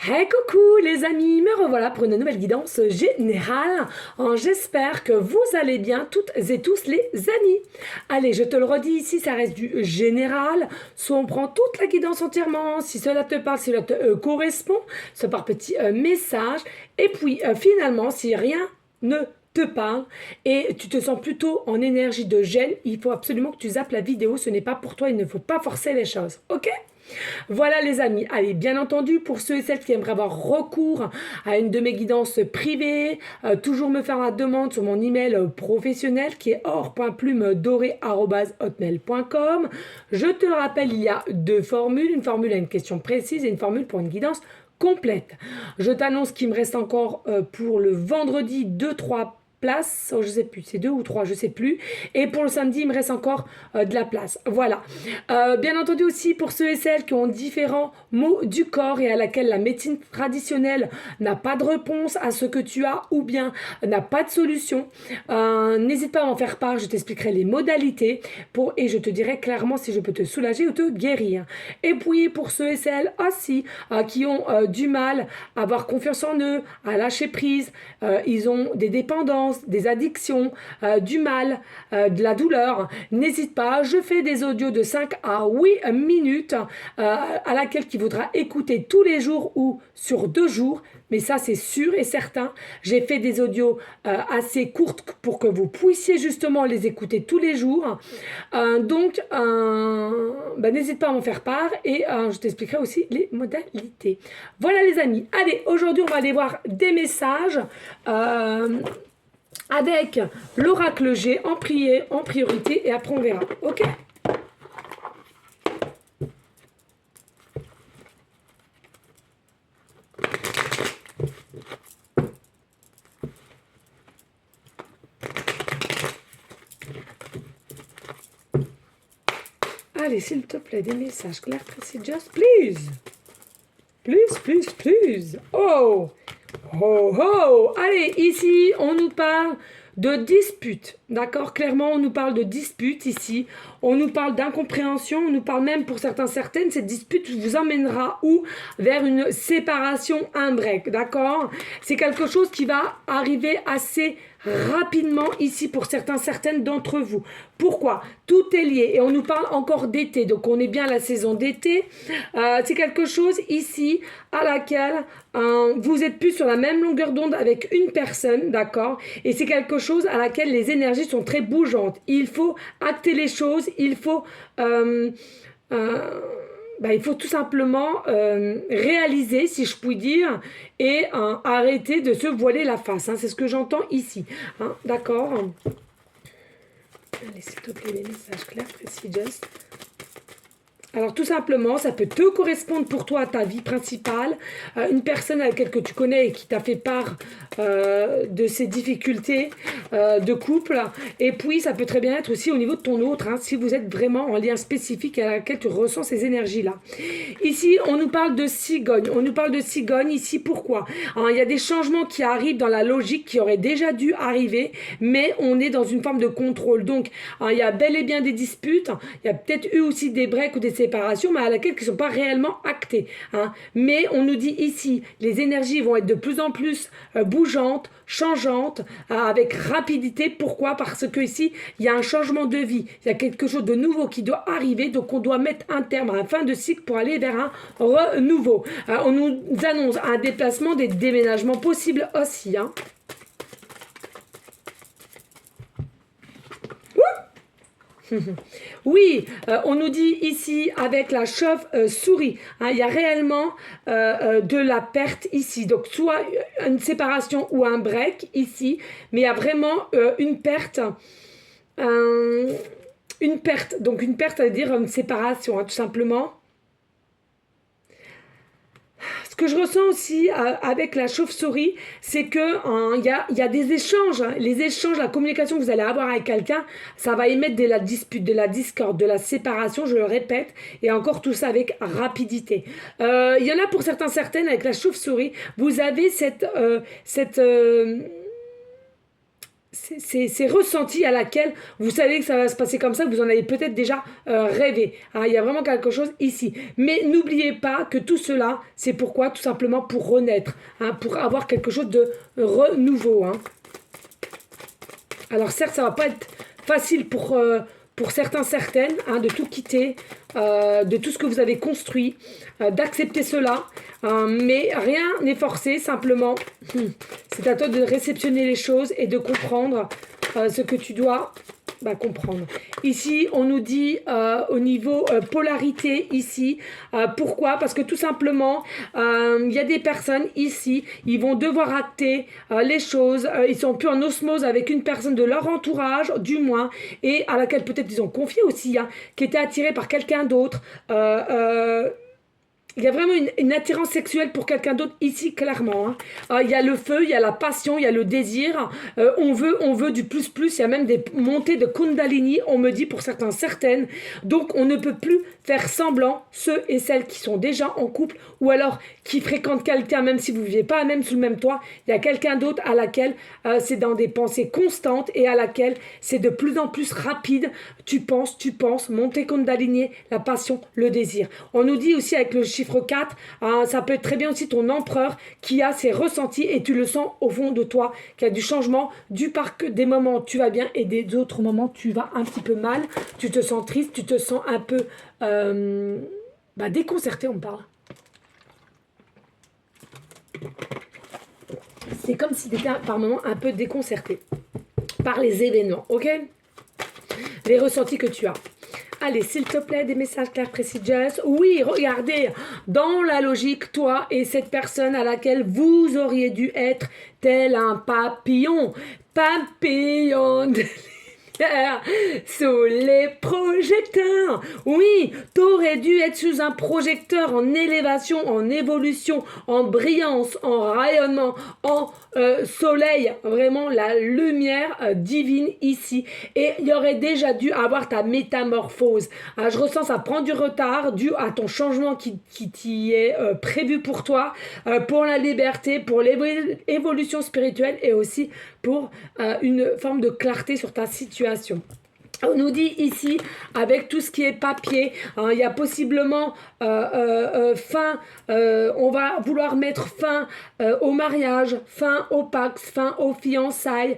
Hey coucou les amis, me revoilà pour une nouvelle guidance générale. J'espère que vous allez bien toutes et tous les amis. Allez, je te le redis ici, ça reste du général. Soit on prend toute la guidance entièrement, si cela te parle, si cela te correspond, soit par petit message. Et puis finalement, si rien ne te parle et tu te sens plutôt en énergie de gêne, il faut absolument que tu zappes la vidéo, ce n'est pas pour toi, il ne faut pas forcer les choses, ok? Voilà les amis, allez bien entendu pour ceux et celles qui aimeraient avoir recours à une de mes guidances privées, toujours me faire la demande sur mon email professionnel qui est or.plumedoré@hotmail.com. Je te le rappelle, il y a deux formules, une formule à une question précise et une formule pour une guidance complète. Je t'annonce qu'il me reste encore pour le vendredi 2-3 places, oh, je sais plus, c'est 2 ou 3, je sais plus. Et pour le samedi, il me reste encore de la place. Voilà. Bien entendu aussi pour ceux et celles qui ont différents maux du corps et à laquelle la médecine traditionnelle n'a pas de réponse à ce que tu as ou bien n'a pas de solution. N'hésite pas à m'en faire part, je t'expliquerai les modalités et je te dirai clairement si je peux te soulager ou te guérir. Et puis pour ceux et celles aussi qui ont du mal à avoir confiance en eux, à lâcher prise, ils ont des dépendances, des addictions, du mal, de la douleur, n'hésite pas, je fais des audios de 5 à 8 minutes à laquelle tu voudras écouter tous les jours ou sur 2 jours, mais ça c'est sûr et certain. J'ai fait des audios assez courtes pour que vous puissiez justement les écouter tous les jours. Donc, n'hésite pas à m'en faire part et je t'expliquerai aussi les modalités. Voilà les amis, allez, aujourd'hui on va aller voir des messages avec l'oracle G en priorité et après on verra. Ok? Allez, s'il te plaît, des messages clairs, précis, just please. Please, please, please. Oh! Oh, oh! Allez, ici, on nous parle de dispute. D'accord? Clairement, on nous parle de dispute ici. On nous parle d'incompréhension. On nous parle même, pour certaines, cette dispute vous emmènera où? Vers une séparation, un break. D'accord? C'est quelque chose qui va arriver assez rapidement ici pour certaines d'entre vous. Pourquoi? Tout est lié et on nous parle encore d'été, donc on est bien à la saison d'été. C'est quelque chose ici à laquelle vous êtes plus sur la même longueur d'onde avec une personne, d'accord? Et c'est quelque chose à laquelle les énergies sont très bougeantes. Il faut acter les choses, il faut tout simplement réaliser, si je puis dire, et arrêter de se voiler la face. Hein, c'est ce que j'entends ici. Hein, d'accord? Allez, s'il te plaît, les messages clairs, précis, just. Alors tout simplement, ça peut te correspondre pour toi à ta vie principale, une personne avec laquelle tu connais et qui t'a fait part de ses difficultés de couple. Et puis ça peut très bien être aussi au niveau de ton autre, hein, si vous êtes vraiment en lien spécifique à laquelle tu ressens ces énergies-là. Ici, on nous parle de cigogne. On nous parle de cigogne ici, pourquoi? Il y a des changements qui arrivent dans la logique qui auraient déjà dû arriver, mais on est dans une forme de contrôle. Donc, il y a bel et bien des disputes, il y a peut-être eu aussi des breaks ou des séparations, mais à laquelle qui ne sont pas réellement actées. Hein. Mais on nous dit ici, les énergies vont être de plus en plus bougeantes, changeantes, avec rapidité. Pourquoi? Parce que ici, il y a un changement de vie. Il y a quelque chose de nouveau qui doit arriver, donc on doit mettre un terme à la fin de cycle pour aller vers un renouveau. On nous annonce un déplacement, des déménagements possibles aussi. Hein. Oui, on nous dit ici avec la chauve-souris, hein, il y a réellement de la perte ici. Donc soit une séparation ou un break ici, mais il y a vraiment une perte. Donc une perte, ça veut dire une séparation, hein, tout simplement. Ce que je ressens aussi avec la chauve-souris, c'est que il y a des échanges. Hein. Les échanges, la communication que vous allez avoir avec quelqu'un, ça va émettre de la dispute, de la discorde, de la séparation, je le répète, et encore tout ça avec rapidité. Il y en a pour certaines, avec la chauve-souris, vous avez cette c'est ressenti à laquelle vous savez que ça va se passer comme ça, vous en avez peut-être déjà rêvé. Hein, il y a vraiment quelque chose ici. Mais n'oubliez pas que tout cela, c'est pourquoi? Tout simplement pour renaître, hein, pour avoir quelque chose de renouveau. Hein. Alors certes, ça va pas être facile pour certains, certaines, hein, de tout quitter, de tout ce que vous avez construit, d'accepter cela. Mais rien n'est forcé, simplement, c'est à toi de réceptionner les choses et de comprendre ce que tu dois comprendre. Ici, on nous dit au niveau polarité ici. Pourquoi? Parce que tout simplement, il y a des personnes ici, ils vont devoir acter les choses. Ils sont plus en osmose avec une personne de leur entourage, du moins, et à laquelle peut-être ils ont confié aussi, hein, qui était attirée par quelqu'un d'autre. Il y a vraiment une attirance sexuelle pour quelqu'un d'autre ici, clairement. Hein. Il y a le feu, il y a la passion, il y a le désir. On veut du plus plus. Il y a même des montées de Kundalini, on me dit pour certains, certaines. Donc, on ne peut plus faire semblant, ceux et celles qui sont déjà en couple ou alors qui fréquentent quelqu'un, même si vous ne vivez pas même sous le même toit. Il y a quelqu'un d'autre à laquelle c'est dans des pensées constantes et à laquelle c'est de plus en plus rapide. Tu penses, montée Kundalini, la passion, le désir. On nous dit aussi avec le chiffre 4, ça peut être très bien aussi ton empereur qui a ses ressentis et tu le sens au fond de toi, qu'il y a du changement, des moments où tu vas bien et des autres moments où tu vas un petit peu mal, tu te sens triste, tu te sens un peu déconcerté, on parle. C'est comme si tu étais par moments un peu déconcerté par les événements, ok? Les ressentis que tu as. Allez, s'il te plaît, des messages clairs, précis, just. Oui, regardez, dans la logique, toi et cette personne à laquelle vous auriez dû être tel un papillon. Papillon de sous les projecteurs. Oui, t'aurais dû être sous un projecteur en élévation, en évolution, en brillance, en rayonnement, en soleil, vraiment la lumière divine ici. Et il y aurait déjà dû avoir ta métamorphose. Je ressens ça prend du retard dû à ton changement qui t'y est prévu pour toi, pour la liberté, pour l'évolution spirituelle et aussi pour une forme de clarté sur ta situation. On nous dit ici, avec tout ce qui est papier, il y a possiblement fin, on va vouloir mettre fin au mariage, fin au Pax, fin aux fiançailles,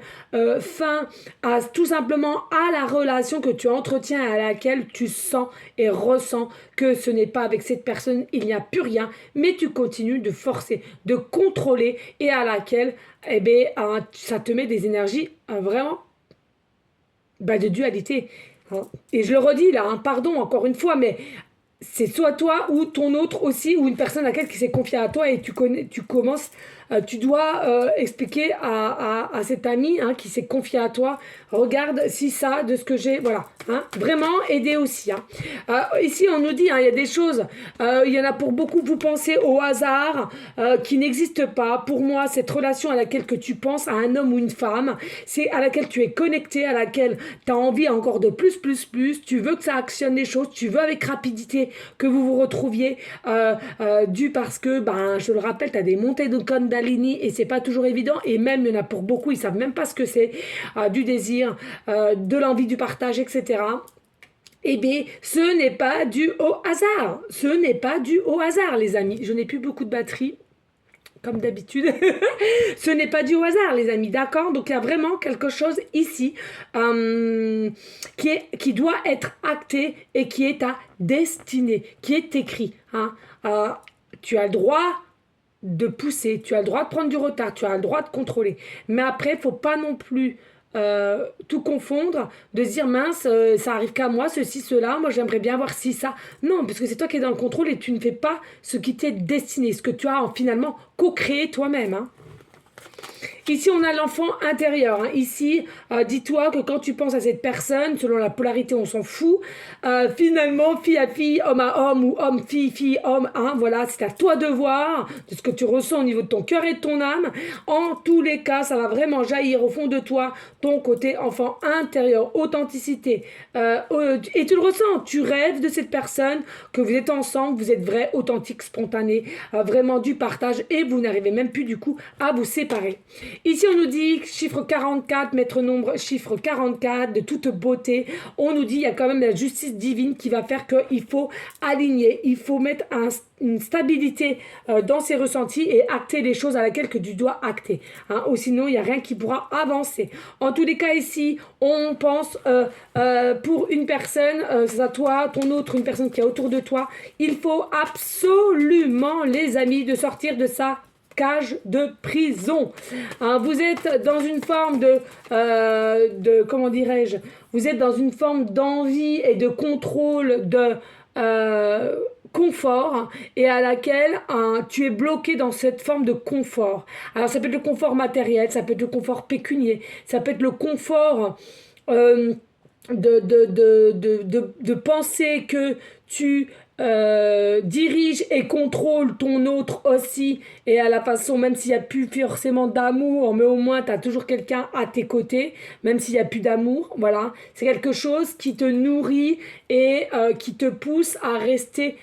fin à tout simplement à la relation que tu entretiens à laquelle tu sens et ressens que ce n'est pas avec cette personne, il n'y a plus rien, mais tu continues de forcer, de contrôler et à laquelle ça te met des énergies vraiment de dualité. Hein. Et je le redis là, pardon encore une fois, mais c'est soit toi ou ton autre aussi, ou une personne à laquelle qui s'est confiée à toi et tu commences, tu dois expliquer à cette amie qui s'est confiée à toi, regarde si ça, de ce que j'ai, voilà. Hein, vraiment aider aussi. Ici, on nous dit, il y a des choses, il y en a pour beaucoup, vous pensez au hasard qui n'existe pas. Pour moi, cette relation à laquelle que tu penses, à un homme ou une femme, c'est à laquelle tu es connecté, à laquelle tu as envie encore de plus, tu veux que ça actionne les choses, tu veux avec rapidité que vous vous retrouviez, dû parce que, je le rappelle, tu as des montées de Kundalini et c'est pas toujours évident, et même, il y en a pour beaucoup, ils savent même pas ce que c'est, du désir, de l'envie du partage, etc. Eh bien, ce n'est pas dû au hasard. Ce n'est pas dû au hasard, les amis. Je n'ai plus beaucoup de batterie, comme d'habitude. Ce n'est pas dû au hasard, les amis, d'accord? Donc, il y a vraiment quelque chose ici qui doit être acté et qui est ta destinée, qui est écrit. Tu as le droit de pousser, tu as le droit de prendre du retard, tu as le droit de contrôler. Mais après, il ne faut pas non plus tout confondre, de se dire mince, ça arrive qu'à moi, ceci, cela, moi j'aimerais bien voir si ça. Non, parce que c'est toi qui es dans le contrôle et tu ne fais pas ce qui t'est destiné, ce que tu as finalement co-créé toi-même. Ici, on a l'enfant intérieur. Ici, dis-toi que quand tu penses à cette personne, selon la polarité, on s'en fout. Finalement, fille à fille, homme à homme ou homme, fille, homme, voilà, c'est à toi de voir de ce que tu ressens au niveau de ton cœur et de ton âme. En tous les cas, ça va vraiment jaillir au fond de toi, ton côté enfant intérieur, authenticité. Et tu le ressens, tu rêves de cette personne, que vous êtes ensemble, vous êtes vrai, authentique, spontané, vraiment du partage et vous n'arrivez même plus du coup à vous séparer. Ici, on nous dit chiffre 44, maître nombre, chiffre 44, de toute beauté. On nous dit il y a quand même la justice divine qui va faire qu'il faut aligner, il faut mettre une stabilité dans ses ressentis et acter les choses à laquelle que tu dois acter. Hein, ou sinon, il n'y a rien qui pourra avancer. En tous les cas, ici, on pense pour une personne, c'est à toi, ton autre, une personne qui est autour de toi, il faut absolument, les amis, de sortir de ça cage de prison. Hein, vous êtes dans une forme comment dirais-je, vous êtes dans une forme d'envie et de contrôle de confort et à laquelle tu es bloqué dans cette forme de confort. Alors ça peut être le confort matériel, ça peut être le confort pécunier, ça peut être le confort de penser que tu dirige et contrôle ton autre aussi et à la façon, même s'il n'y a plus forcément d'amour, mais au moins tu as toujours quelqu'un à tes côtés, même s'il n'y a plus d'amour, voilà, c'est quelque chose qui te nourrit et qui te pousse à rester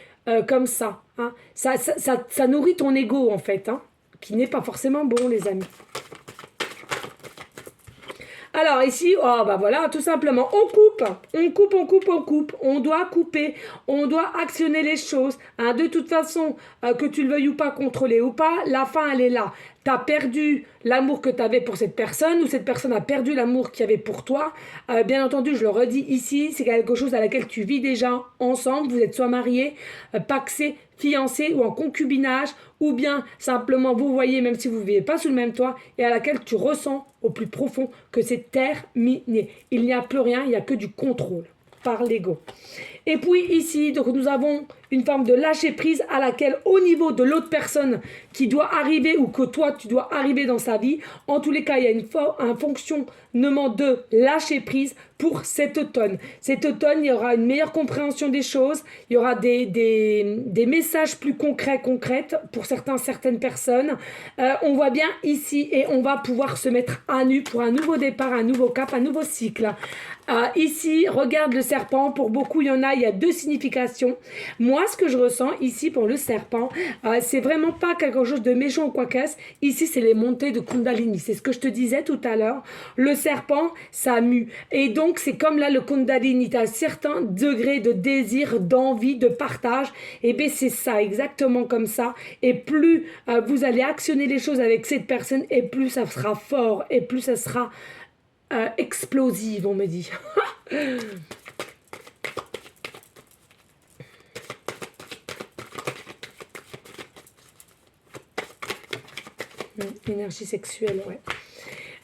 comme ça, hein. Ça nourrit ton ego en fait, hein, qui n'est pas forcément bon les amis. Alors ici, oh bah voilà, tout simplement, on coupe. On doit couper, on doit actionner les choses. Hein, de toute façon, que tu le veuilles ou pas, contrôler ou pas, la fin elle est là. Tu as perdu l'amour que tu avais pour cette personne ou cette personne a perdu l'amour qu'il y avait pour toi. Bien entendu, je le redis ici, c'est quelque chose à laquelle tu vis déjà ensemble. Vous êtes soit mariés, pacsés, fiancés ou en concubinage, ou bien simplement vous voyez, même si vous ne vivez pas sous le même toit, et à laquelle tu ressens au plus profond que c'est terminé. Il n'y a plus rien, il n'y a que du contrôle par l'ego. Et puis ici, donc nous avons une forme de lâcher prise à laquelle au niveau de l'autre personne qui doit arriver ou que toi tu dois arriver dans sa vie, en tous les cas il y a un fonctionnement de lâcher prise pour cet automne. Cet automne il y aura une meilleure compréhension des choses, il y aura des messages plus concrètes pour certaines personnes. On voit bien ici et on va pouvoir se mettre à nu pour un nouveau départ, un nouveau cap, un nouveau cycle. Ici, regarde le serpent, pour beaucoup il y a deux significations. Moi, ce que je ressens ici pour le serpent, c'est vraiment pas quelque chose de méchant ou quoi qu'est-ce. Ici, c'est les montées de Kundalini. C'est ce que je te disais tout à l'heure. Le serpent, ça mue. Et donc, c'est comme là, le Kundalini. Tu as un certain degré de désir, d'envie, de partage. Et bien, c'est ça, exactement comme ça. Et plus vous allez actionner les choses avec cette personne, et plus ça sera fort, et plus ça sera explosive, on me dit. Énergie sexuelle, ouais.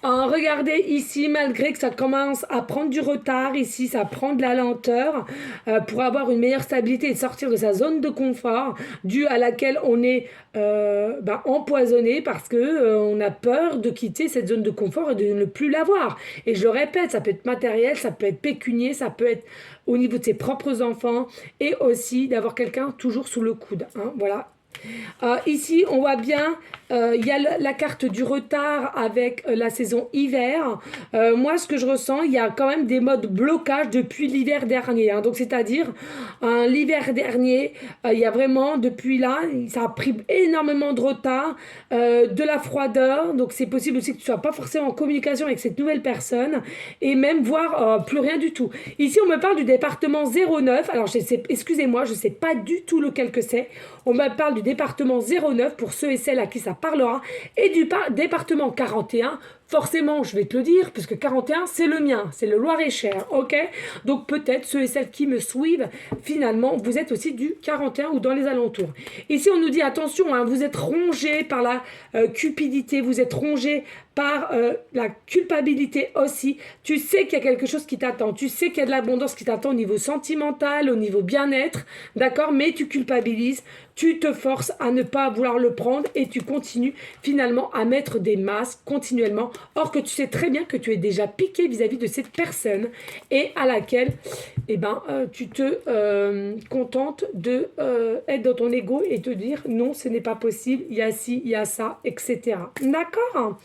Regardez ici, malgré que ça commence à prendre du retard, ici ça prend de la lenteur pour avoir une meilleure stabilité et sortir de sa zone de confort due à laquelle on est empoisonné parce que on a peur de quitter cette zone de confort et de ne plus l'avoir. Et je le répète, ça peut être matériel, ça peut être pécunier, ça peut être au niveau de ses propres enfants et aussi d'avoir quelqu'un toujours sous le coude. Hein, voilà. Ici, on voit bien, il y a la carte du retard avec la saison hiver. Moi, ce que je ressens, il y a quand même des modes blocage depuis l'hiver dernier. Hein. Donc, c'est-à-dire, l'hiver dernier, il y a vraiment, depuis là, ça a pris énormément de retard, de la froideur. Donc, c'est possible aussi que tu ne sois pas forcément en communication avec cette nouvelle personne et même voire plus rien du tout. Ici, on me parle du département 09. Alors, excusez-moi, je ne sais pas du tout lequel que c'est. On me parle du département 09 pour ceux et celles à qui ça parlera et du département 41. Forcément, je vais te le dire, puisque 41, c'est le mien, c'est le Loir-et-Cher, ok? Donc peut-être ceux et celles qui me suivent, finalement, vous êtes aussi du 41 ou dans les alentours. Ici, on nous dit, attention, hein, vous êtes rongé par la cupidité, vous êtes rongé par la culpabilité aussi. Tu sais qu'il y a quelque chose qui t'attend, tu sais qu'il y a de l'abondance qui t'attend au niveau sentimental, au niveau bien-être, d'accord? Mais tu culpabilises, tu te forces à ne pas vouloir le prendre et tu continues finalement à mettre des masques continuellement. Or que tu sais très bien que tu es déjà piqué vis-à-vis de cette personne et à laquelle tu te contentes de être dans ton ego et te dire non, ce n'est pas possible, il y a ci, il y a ça, etc. D'accord?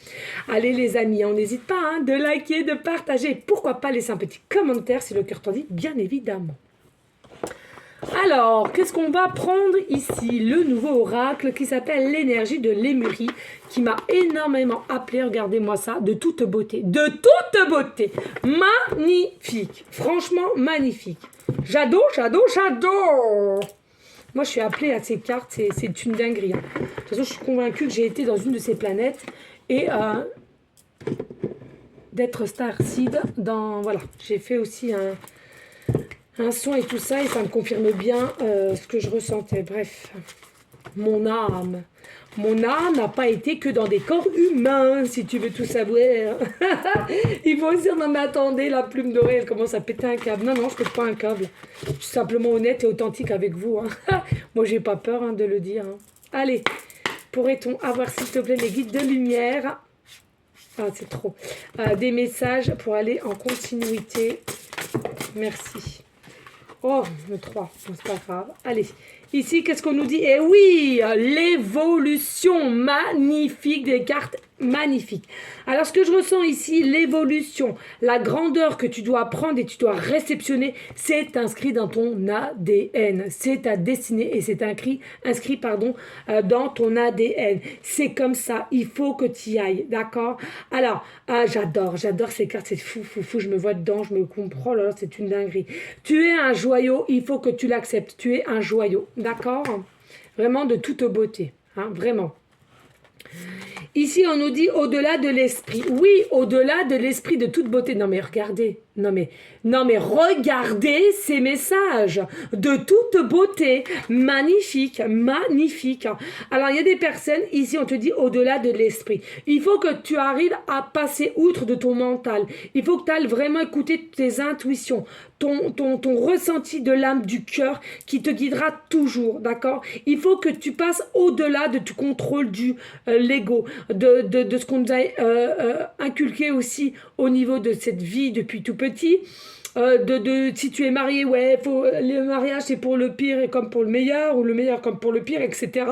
Allez les amis, on n'hésite pas de liker, de partager, pourquoi pas laisser un petit commentaire si le cœur t'en dit, bien évidemment. Alors, qu'est-ce qu'on va prendre ici? Le nouveau oracle qui s'appelle l'énergie de Lémurie, qui m'a énormément appelé. Regardez-moi ça, de toute beauté. De toute beauté. Magnifique. Franchement, magnifique. J'adore, j'adore, j'adore. Moi, je suis appelée à ces cartes, c'est une dinguerie. Hein. De toute façon, je suis convaincue que j'ai été dans une de ces planètes et d'être Starseed dans... Voilà, j'ai fait aussi un son et tout ça et ça me confirme bien ce que je ressentais. Bref, mon âme n'a pas été que dans des corps humains, si tu veux tout savoir. Il faut dire, non mais attendez, la plume dorée, elle commence à péter un câble. Non, non, je pète pas un câble. Je suis simplement honnête et authentique avec vous. Hein. Moi, j'ai pas peur de le dire. Hein. Allez, pourrait-on avoir, s'il te plaît, les guides de lumière? Ah, c'est trop. Des messages pour aller en continuité. Merci. Oh, le 3, c'est pas grave. Allez, ici, qu'est-ce qu'on nous dit? Eh oui, l'évolution magnifique des cartes, magnifique. Alors, ce que je ressens ici, l'évolution, la grandeur que tu dois prendre et tu dois réceptionner, c'est inscrit dans ton ADN. C'est ta destinée et c'est inscrit dans ton ADN. C'est comme ça, il faut que tu y ailles, d'accord? Alors, j'adore ces cartes, c'est fou, je me vois dedans, je me comprends, là, c'est une dinguerie. Tu es un joyau, il faut que tu l'acceptes, tu es un joyau, d'accord? Vraiment de toute beauté, hein, vraiment. Ici, on nous dit au-delà de l'esprit. Oui, au-delà de l'esprit de toute beauté. Non, mais regardez. Non, mais regardez ces messages de toute beauté. Magnifique, magnifique. Alors, il y a des personnes, ici, on te dit au-delà de l'esprit. Il faut que tu arrives à passer outre de ton mental. Il faut que tu ailles vraiment écouter tes intuitions, ton ressenti de l'âme, du cœur qui te guidera toujours, d'accord? Il faut que tu passes au-delà de tout contrôle du l'ego, de ce qu'on nous a inculqué aussi au niveau de cette vie depuis tout petit. Si tu es marié, ouais, le mariage c'est pour le pire et comme pour le meilleur, ou le meilleur comme pour le pire, etc.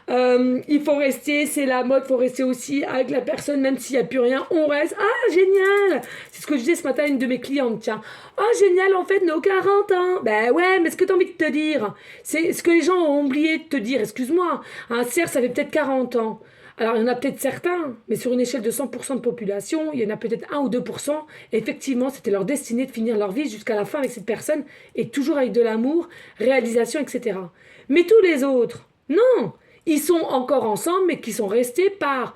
Il faut rester, c'est la mode, il faut rester aussi avec la personne, même s'il n'y a plus rien, on reste. Ah, génial! C'est ce que je disais ce matin à une de mes clientes, tiens. Ah, génial, en fait, nos 40 ans. Ben ouais, mais ce que tu as envie de te dire, c'est ce que les gens ont oublié de te dire, excuse-moi. Hein, certes, ça fait peut-être 40 ans. Alors, il y en a peut-être certains, mais sur une échelle de 100% de population, il y en a peut-être 1 ou 2%. Effectivement, c'était leur destinée de finir leur vie jusqu'à la fin avec cette personne, et toujours avec de l'amour, réalisation, etc. Mais tous les autres, non, ils sont encore ensemble, mais qui sont restés par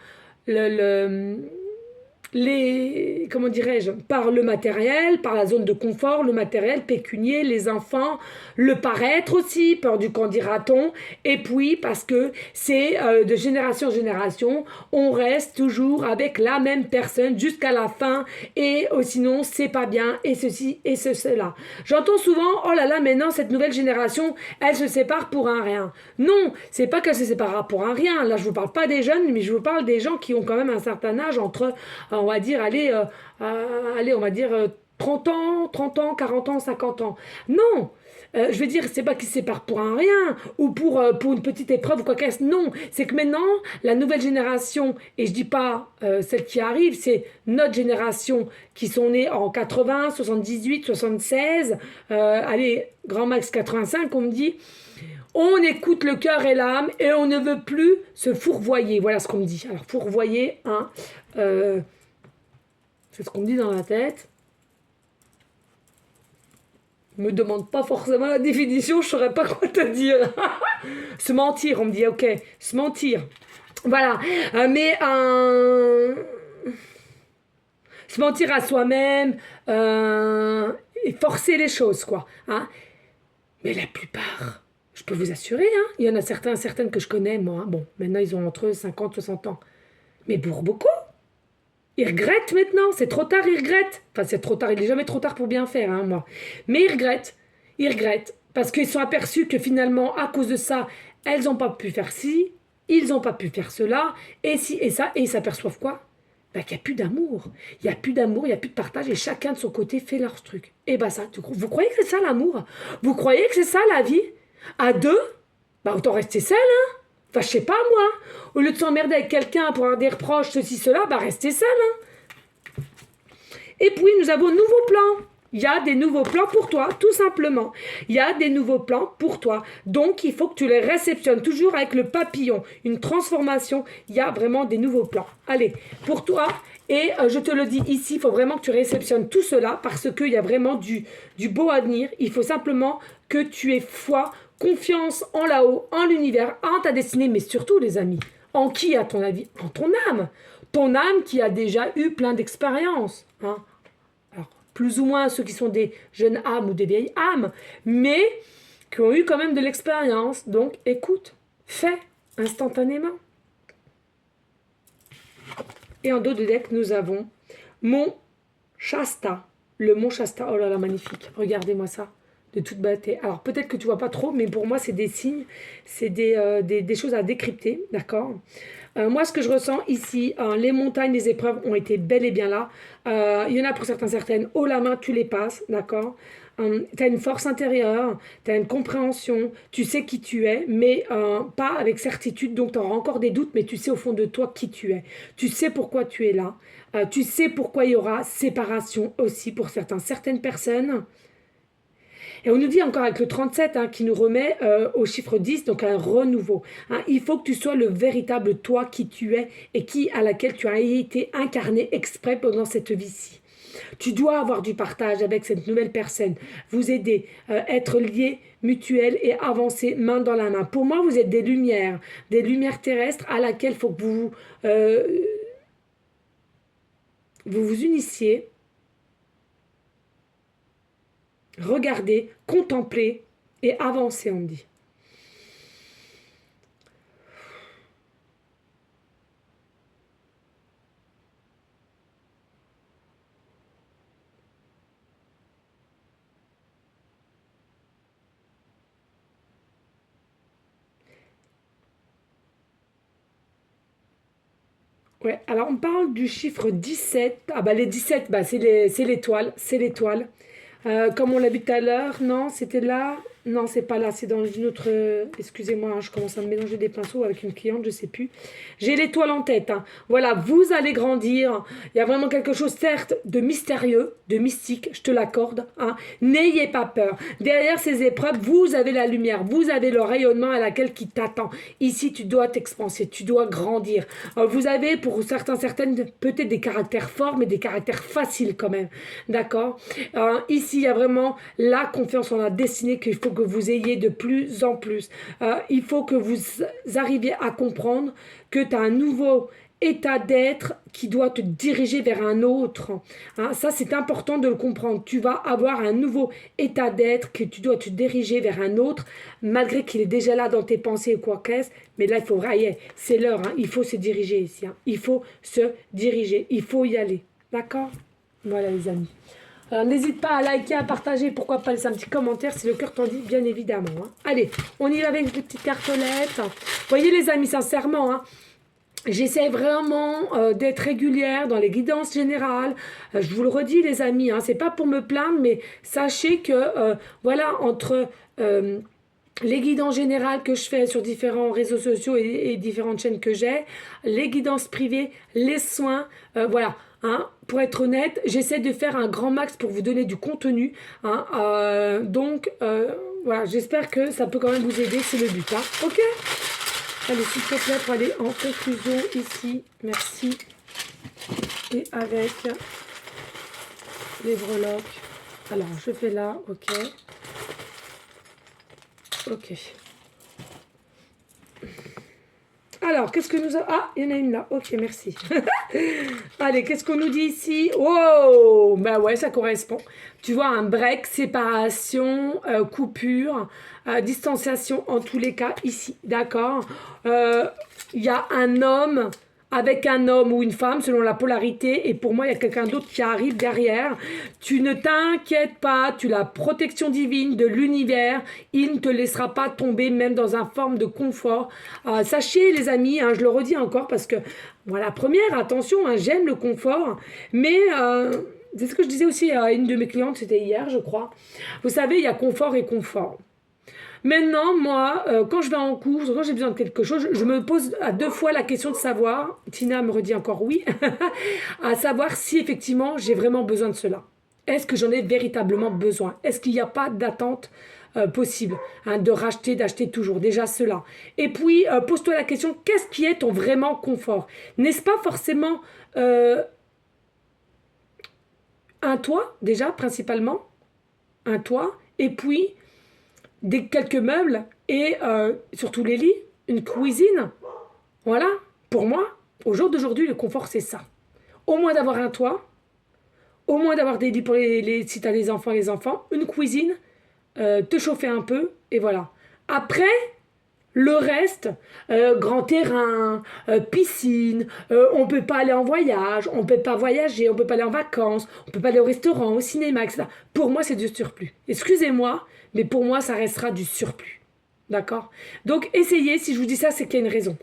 comment dirais-je, par le matériel, par la zone de confort, le matériel pécunier, les enfants, le paraître aussi, peur du qu'en dira-t-on, et puis parce que c'est de génération en génération, on reste toujours avec la même personne jusqu'à la fin, et sinon c'est pas bien, et ceci, et cela. J'entends souvent, oh là là, mais non, cette nouvelle génération, elle se sépare pour un rien. Non, c'est pas qu'elle se séparera pour un rien, là je vous parle pas des jeunes, mais je vous parle des gens qui ont quand même un certain âge, entre on va dire, on va dire 30 ans, 40 ans, 50 ans. Non, je veux dire, c'est pas qu'ils se séparent pour un rien ou pour une petite épreuve ou quoi qu'est-ce. Non, c'est que maintenant, la nouvelle génération, et je dis pas celle qui arrive, c'est notre génération qui sont nés en 80, 78, 76, grand max 85, on me dit. On écoute le cœur et l'âme et on ne veut plus se fourvoyer. Voilà ce qu'on me dit. Alors, fourvoyer, hein, c'est ce qu'on me dit dans la tête. Me demande pas forcément la définition, je saurais pas quoi te dire. Se mentir, on me dit, ok, se mentir. Voilà, se mentir à soi-même, et forcer les choses, quoi. Hein. Mais la plupart... Je peux vous assurer, hein, il y en a certaines que je connais, moi. Hein. Bon, maintenant, ils ont entre 50 et 60 ans. Mais pour beaucoup, ils regrettent maintenant. C'est trop tard, ils regrettent. Enfin, c'est trop tard. Il n'est jamais trop tard pour bien faire, hein, moi. Mais ils regrettent. Ils regrettent. Parce qu'ils sont aperçus que finalement, à cause de ça, elles n'ont pas pu faire ci, ils n'ont pas pu faire cela, et ci et ça. Et ils s'aperçoivent quoi? Ben, qu'il n'y a plus d'amour. Il n'y a plus d'amour, il n'y a plus de partage, et chacun de son côté fait leur truc. Et ben ça, vous croyez que c'est ça l'amour? Vous croyez que c'est ça la vie? À deux, bah autant rester seul, hein. Enfin, je sais pas, moi. Au lieu de s'emmerder avec quelqu'un pour avoir des reproches, ceci, cela, bah restez seul, hein. Et puis, nous avons un nouveau plan. Il y a des nouveaux plans pour toi, tout simplement. Il y a des nouveaux plans pour toi. Donc, il faut que tu les réceptionnes toujours avec le papillon. Une transformation, il y a vraiment des nouveaux plans. Allez, pour toi, et je te le dis ici, il faut vraiment que tu réceptionnes tout cela parce qu'il y a vraiment du beau à venir. Il faut simplement que tu aies foi, confiance en là-haut, en l'univers, en ta destinée, mais surtout, les amis, en qui, à ton avis? En ton âme. Ton âme qui a déjà eu plein d'expériences. Hein. Alors, plus ou moins ceux qui sont des jeunes âmes ou des vieilles âmes, mais qui ont eu quand même de l'expérience. Donc, écoute, fais instantanément. Et en dos de deck, nous avons Mont Shasta. Le Mont Shasta, oh là là, magnifique. Regardez-moi ça, de toute beauté. Alors, peut-être que tu vois pas trop, mais pour moi, c'est des signes, c'est des choses à décrypter, d'accord. Moi, ce que je ressens ici, les montagnes, les épreuves ont été bel et bien là. Il y en a pour certaines, haut la main, tu les passes, d'accord. Tu as une force intérieure, tu as une compréhension, tu sais qui tu es, mais pas avec certitude, donc tu auras encore des doutes, mais tu sais au fond de toi qui tu es. Tu sais pourquoi tu es là, tu sais pourquoi il y aura séparation aussi pour certaines personnes. Et on nous dit encore avec le 37 hein, qui nous remet au chiffre 10, donc un renouveau. Hein. Il faut que tu sois le véritable toi qui tu es et à laquelle tu as été incarné exprès pendant cette vie-ci. Tu dois avoir du partage avec cette nouvelle personne, vous aider, être liés, mutuels et avancer main dans la main. Pour moi, vous êtes des lumières terrestres à laquelle il faut que vous vous unissiez. Regardez, contemplez et avancez, on dit. Ouais, alors on parle du chiffre 17. Ah bah les 17, bah c'est l'étoile, c'est l'étoile. Comme on l'a vu tout à l'heure, non, c'était là. Non, c'est pas là, c'est dans une autre. Excusez-moi, hein, je commence à me mélanger des pinceaux avec une cliente, je sais plus. J'ai l'étoile en tête. Hein. Voilà, vous allez grandir. Il y a vraiment quelque chose, certes, de mystérieux, de mystique, je te l'accorde. Hein. N'ayez pas peur. Derrière ces épreuves, vous avez la lumière, vous avez le rayonnement à laquelle qui t'attend. Ici, tu dois t'expanser, tu dois grandir. Vous avez, pour certaines, peut-être des caractères forts, mais des caractères faciles quand même. D'accord. Ici, il y a vraiment la confiance en la destinée qu'il faut que vous ayez de plus en plus. Il faut que vous arriviez à comprendre que tu as un nouveau état d'être qui doit te diriger vers un autre. Hein, ça, c'est important de le comprendre. Tu vas avoir un nouveau état d'être que tu dois te diriger vers un autre, malgré qu'il est déjà là dans tes pensées ou quoi qu'est-ce. Mais là, il faut railler. C'est l'heure. Hein, il faut se diriger ici. Hein, il faut se diriger. Il faut y aller. D'accord? Voilà, les amis. Alors, n'hésite pas à liker, à partager, pourquoi pas laisser un petit commentaire si le cœur t'en dit, bien évidemment. Hein. Allez, on y va avec les petites cartolettes. Vous voyez les amis, sincèrement, hein, j'essaie vraiment d'être régulière dans les guidances générales. Je vous le redis les amis, hein, c'est pas pour me plaindre, mais sachez que, voilà, entre... les guidances générales que je fais sur différents réseaux sociaux et différentes chaînes que j'ai, les guidances privées, les soins, voilà. Hein, pour être honnête, j'essaie de faire un grand max pour vous donner du contenu. Hein, donc, voilà, j'espère que ça peut quand même vous aider, c'est le but. Hein, ok? Allez, s'il te plaît, pour aller en conclusion ici. Merci. Et avec les breloques. Alors, je fais là, ok. Ok. Alors, qu'est-ce que nous a... Ah, il y en a une là. Ok, merci. Allez, qu'est-ce qu'on nous dit ici? Oh, bah ouais, ça correspond. Tu vois, un break, séparation, coupure, distanciation en tous les cas ici. D'accord. Il y a un homme avec un homme ou une femme selon la polarité et pour moi il y a quelqu'un d'autre qui arrive derrière. Tu ne t'inquiètes pas, tu as la protection divine de l'univers, il ne te laissera pas tomber même dans une forme de confort. Sachez les amis, hein, je le redis encore parce que voilà, première attention, hein, j'aime le confort, mais c'est ce que je disais aussi à une de mes clientes, c'était hier je crois. Vous savez, il y a confort et confort. Maintenant, moi, quand je vais en cours, quand j'ai besoin de quelque chose, je me pose à 2 fois la question de savoir, Tina me redit encore oui, à savoir si effectivement j'ai vraiment besoin de cela. Est-ce que j'en ai véritablement besoin? Est-ce qu'il n'y a pas d'attente possible, hein, de racheter, d'acheter toujours? Déjà cela. Et puis, pose-toi la question, qu'est-ce qui est ton vraiment confort? N'est-ce pas forcément un toit, déjà, principalement? Un toit, et puis quelques meubles, et surtout les lits, une cuisine. Voilà, pour moi, au jour d'aujourd'hui, le confort, c'est ça. Au moins d'avoir un toit, au moins d'avoir des lits pour si tu as des enfants, les enfants, une cuisine, te chauffer un peu, et voilà. Après, le reste, grand terrain, piscine, on peut pas aller en voyage, on peut pas voyager, on peut pas aller en vacances, on peut pas aller au restaurant, au cinéma, etc. Pour moi, c'est du surplus. Excusez-moi, mais pour moi, ça restera du surplus. D'accord? Donc, essayez, si je vous dis ça, c'est qu'il y a une raison.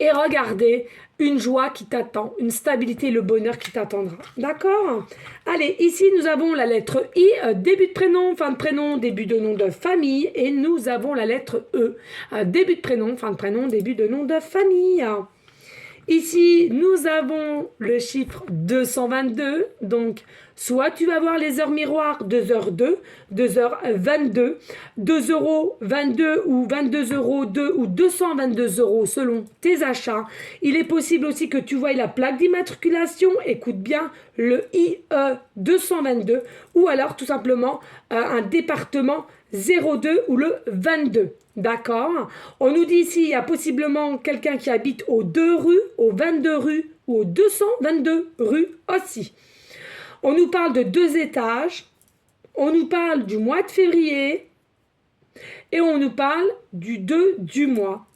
Et regardez une joie qui t'attend, une stabilité, le bonheur qui t'attendra. D'accord? Allez, ici nous avons la lettre I, début de prénom, fin de prénom, début de nom de famille. Et nous avons la lettre E, début de prénom, fin de prénom, début de nom de famille. Ici, nous avons le chiffre 222, donc soit tu vas voir les heures miroirs 2h02, 2h22, 2,22 € ou 22,02 € ou 222 € selon tes achats. Il est possible aussi que tu voies la plaque d'immatriculation, écoute bien, le IE 222, ou alors tout simplement un département 02 ou le 22. D'accord? On nous dit ici, il y a possiblement quelqu'un qui habite aux 2 rues, aux 22 rues ou aux 222 rues aussi. On nous parle de 2 étages, on nous parle du mois de février et on nous parle du 2 du mois.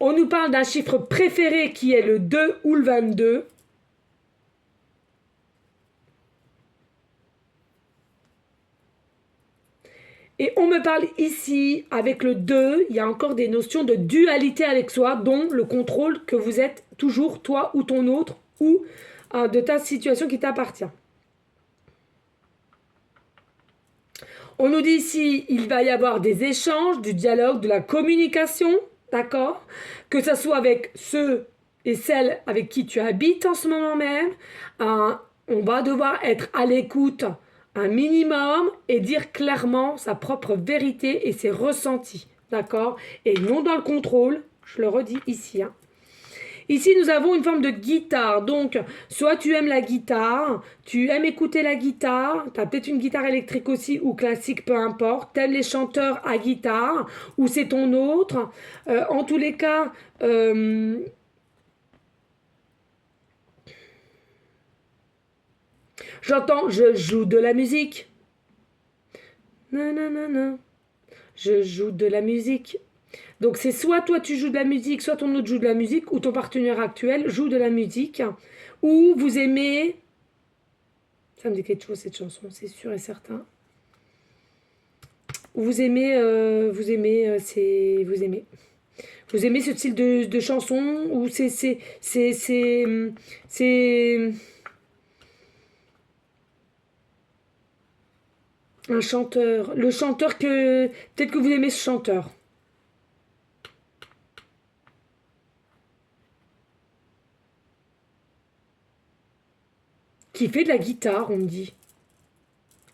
On nous parle d'un chiffre préféré qui est le 2 ou le 22. Et on me parle ici, avec le 2, il y a encore des notions de dualité avec soi, dont le contrôle que vous êtes toujours, toi ou ton autre, ou de ta situation qui t'appartient. On nous dit ici, il va y avoir des échanges, du dialogue, de la communication, d'accord? Que ce soit avec ceux et celles avec qui tu habites en ce moment même. On va devoir être à l'écoute un minimum et dire clairement sa propre vérité et ses ressentis, d'accord? Et non dans le contrôle, je le redis ici. Ici, nous avons une forme de guitare. Donc, soit tu aimes la guitare, tu aimes écouter la guitare, tu as peut-être une guitare électrique aussi ou classique, peu importe. Tu aimes les chanteurs à guitare ou c'est ton autre. En tous les cas, j'entends, je joue de la musique. Non, non, non, non. Je joue de la musique. Donc c'est soit toi tu joues de la musique, soit ton autre joue de la musique, ou ton partenaire actuel joue de la musique, ou vous aimez... Ça me dit quelque chose cette chanson, c'est sûr et certain. Vous aimez, vous aimez ce style de chanson, ou c'est un chanteur. Le chanteur que... Peut-être que vous aimez ce chanteur. Qui fait de la guitare, on me dit.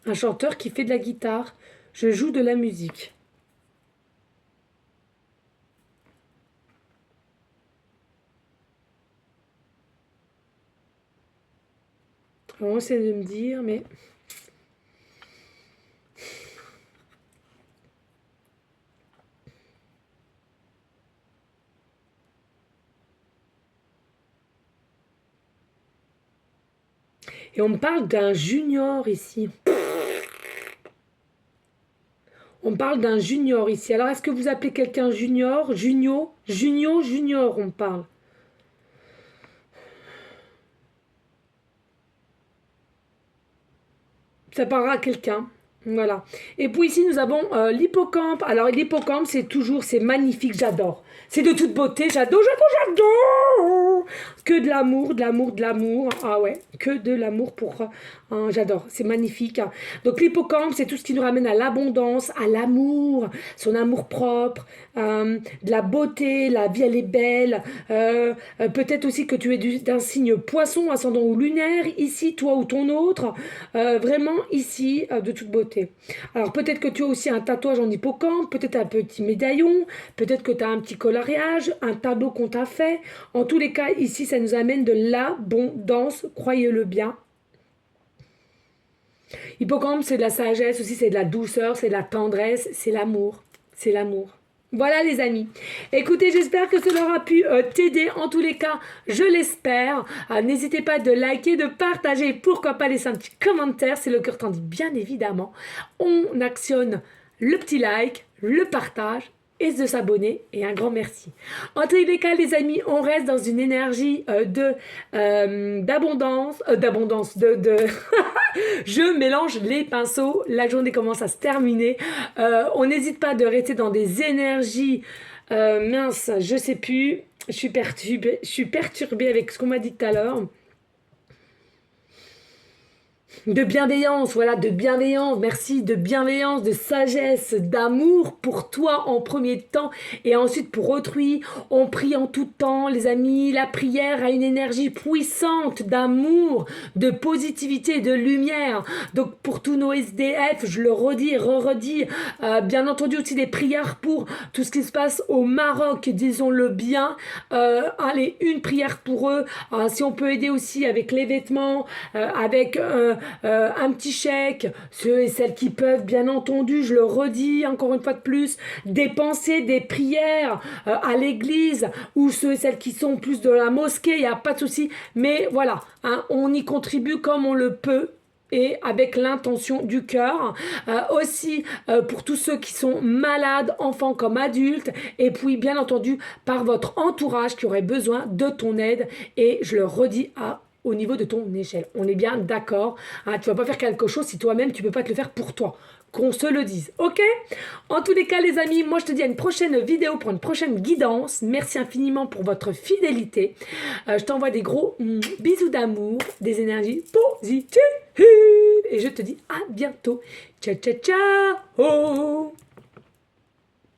Un chanteur qui fait de la guitare. Je joue de la musique. On essaie de me dire, mais... Et on me parle d'un junior ici. On me parle d'un junior ici. Alors, est-ce que vous appelez quelqu'un junior? Junior, on me parle. Ça parlera à quelqu'un. Voilà. Et puis ici, nous avons l'hippocampe. Alors, l'hippocampe, c'est magnifique, j'adore. C'est de toute beauté, j'adore. Que de l'amour, de l'amour, de l'amour. Ah ouais, que de l'amour pour... j'adore, c'est magnifique. Donc l'hippocampe, c'est tout ce qui nous ramène à l'abondance, à l'amour, son amour propre, de la beauté, la vie elle est belle. Peut-être aussi que tu es d'un signe poisson, ascendant ou lunaire, ici, toi ou ton autre. Vraiment ici, de toute beauté. Alors peut-être que tu as aussi un tatouage en hippocampe, peut-être un petit médaillon, peut-être que tu as un petit coloriage, un tableau qu'on t'a fait. En tous les cas, ici, ça nous amène de l'abondance, croyez-le bien. Hippocampe, c'est de la sagesse aussi, c'est de la douceur, c'est de la tendresse, c'est l'amour. C'est l'amour. Voilà les amis. Écoutez, j'espère que cela aura pu t'aider. En tous les cas, je l'espère. N'hésitez pas de liker, de partager, pourquoi pas laisser un petit commentaire, c'est le cœur t'en dit bien évidemment. On actionne le petit like, le partage et de s'abonner et un grand merci. En tous les cas les amis, on reste dans une énergie d'abondance, je mélange les pinceaux, la journée commence à se terminer, on n'hésite pas de rester dans des énergies, mince, je sais plus, je suis perturbée avec ce qu'on m'a dit tout à l'heure. De bienveillance, voilà, de bienveillance, merci, de bienveillance, de sagesse, d'amour pour toi en premier temps et ensuite pour autrui. On prie en tout temps, les amis, la prière a une énergie puissante d'amour, de positivité, de lumière. Donc pour tous nos SDF, je le redis et re-redis, bien entendu aussi des prières pour tout ce qui se passe au Maroc, disons-le bien. Allez, une prière pour eux, si on peut aider aussi avec les vêtements, avec... un petit chèque, ceux et celles qui peuvent, bien entendu, je le redis encore une fois de plus, dépenser des prières à l'église ou ceux et celles qui sont plus de la mosquée, il n'y a pas de souci, mais voilà, hein, on y contribue comme on le peut et avec l'intention du cœur. Aussi pour tous ceux qui sont malades, enfants comme adultes, et puis bien entendu par votre entourage qui aurait besoin de ton aide, et je le redis au niveau de ton échelle. On est bien d'accord, hein, tu vas pas faire quelque chose si toi-même tu peux pas te le faire pour toi. Qu'on se le dise, ok? En tous les cas les amis, moi je te dis à une prochaine vidéo pour une prochaine guidance. Merci infiniment pour votre fidélité. Je t'envoie des gros bisous d'amour, des énergies positives. Et je te dis à bientôt. Ciao, ciao, ciao!